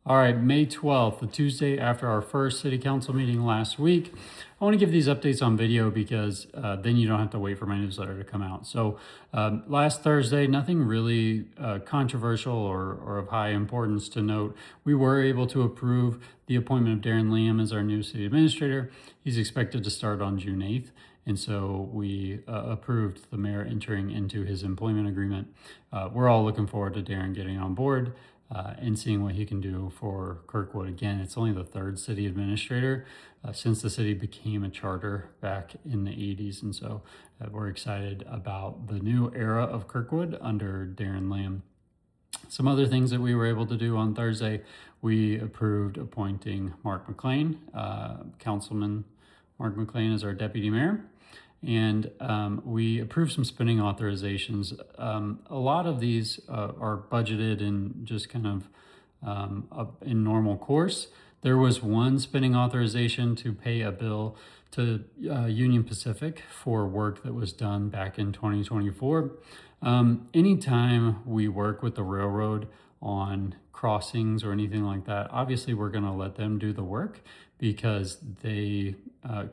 All right, May 12th, the Tuesday after our first city council meeting last week. I want to give these updates on video because then you don't have to wait for my newsletter to come out. So last Thursday, nothing really controversial or of high importance to note. We were able to approve the appointment of Darren Liam as our new city administrator. He's expected to start on June 8th. And so we approved the mayor entering into his employment agreement. We're all looking forward to Darren getting on board and seeing what he can do for Kirkwood. Again, it's only the third city administrator since the city became a charter back in the 80s. And so we're excited about the new era of Kirkwood under Darren Lamb. Some other things that we were able to do on Thursday, we approved appointing Mark McLean, Councilman Mark McLean, as our deputy mayor. And we approved some spending authorizations. A lot of these are budgeted and just kind of up in normal course. There was one spending authorization to pay a bill to Union Pacific for work that was done back in 2024. Anytime we work with the railroad on crossings or anything like that, obviously we're going to let them do the work because they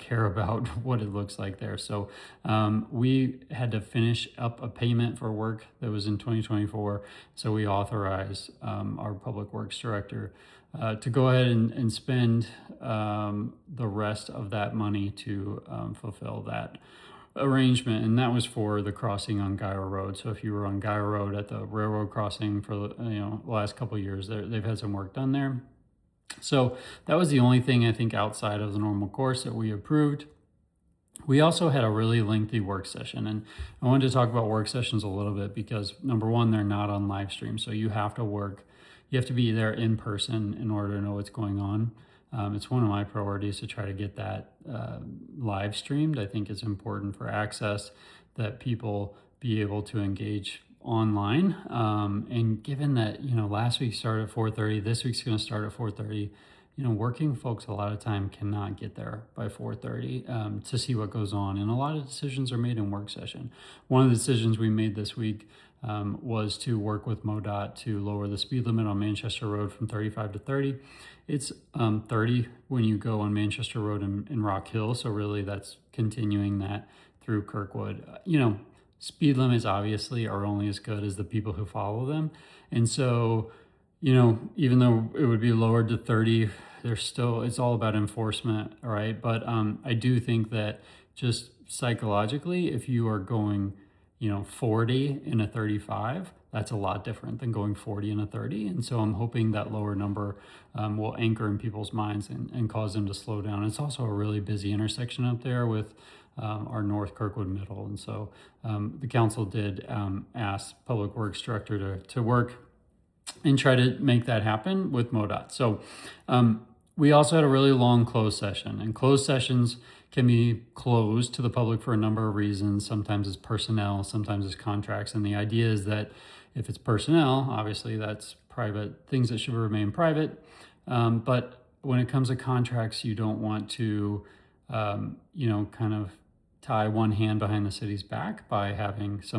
care about what it looks like there. So we had to finish up a payment for work that was in 2024. So we authorized our public works director to go ahead and spend the rest of that money to fulfill that arrangement, and that was for the crossing on Gyro Road. So if you were on Gyro Road at the railroad crossing for the last couple of years, they've had some work done there. So that was the only thing I think outside of the normal course that we approved. We also had a really lengthy work session, and I wanted to talk about work sessions a little bit because number one, they're not on live stream, so you have to be there in person in order to know what's going on. It's one of my priorities to try to get that live streamed. I think it's important for access that people be able to engage online. And given that, last week started at 4:30, this week's going to start at 4:30, working folks a lot of time cannot get there by 4:30 to see what goes on. And a lot of decisions are made in work session. One of the decisions we made this week was to work with MoDOT to lower the speed limit on Manchester Road from 35 to 30. It's 30 when you go on Manchester Road in Rock Hill. So really that's continuing that through Kirkwood. Speed limits obviously are only as good as the people who follow them. And so, even though it would be lowered to 30, it's all about enforcement, right? But I do think that just psychologically, if you are going 40 in a 35, that's a lot different than going 40 in a 30. And so I'm hoping that lower number will anchor in people's minds and cause them to slow down. It's also a really busy intersection up there with our North Kirkwood Middle. And so the council did ask Public Works Director to work and try to make that happen with MoDOT. So we also had a really long closed session, and closed sessions can be closed to the public for a number of reasons. Sometimes it's personnel, sometimes it's contracts. And the idea is that if it's personnel, obviously that's private, things that should remain private. But when it comes to contracts, you don't want to, kind of tie one hand behind the city's back by having a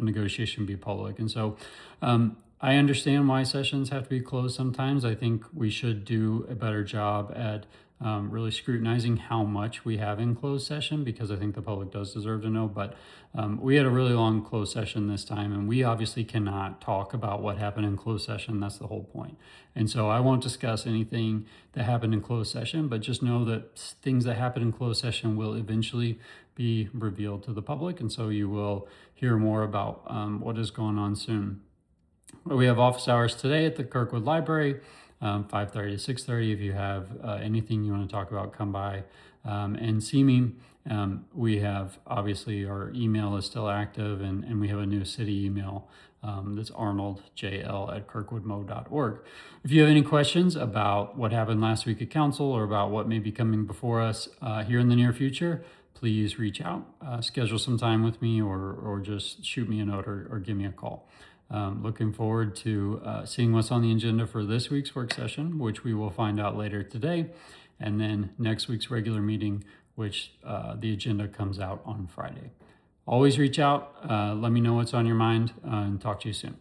negotiation be public. And so I understand why sessions have to be closed sometimes. I think we should do a better job at really scrutinizing how much we have in closed session, because I think the public does deserve to know. But we had a really long closed session this time, and we obviously cannot talk about what happened in closed session. That's the whole point. And so I won't discuss anything that happened in closed session, but just know that things that happen in closed session will eventually be revealed to the public. And so you will hear more about what is going on soon. We have office hours today at the Kirkwood Library, 5:30 to 6:30. If you have anything you want to talk about, come by and see me. We have, obviously, our email is still active, and we have a new city email that's arnoldjl@kirkwoodmo.org. If you have any questions about what happened last week at council or about what may be coming before us here in the near future, please reach out, schedule some time with me, or just shoot me a note or give me a call. Looking forward to seeing what's on the agenda for this week's work session, which we will find out later today, and then next week's regular meeting, which the agenda comes out on Friday. Always reach out, let me know what's on your mind, and talk to you soon.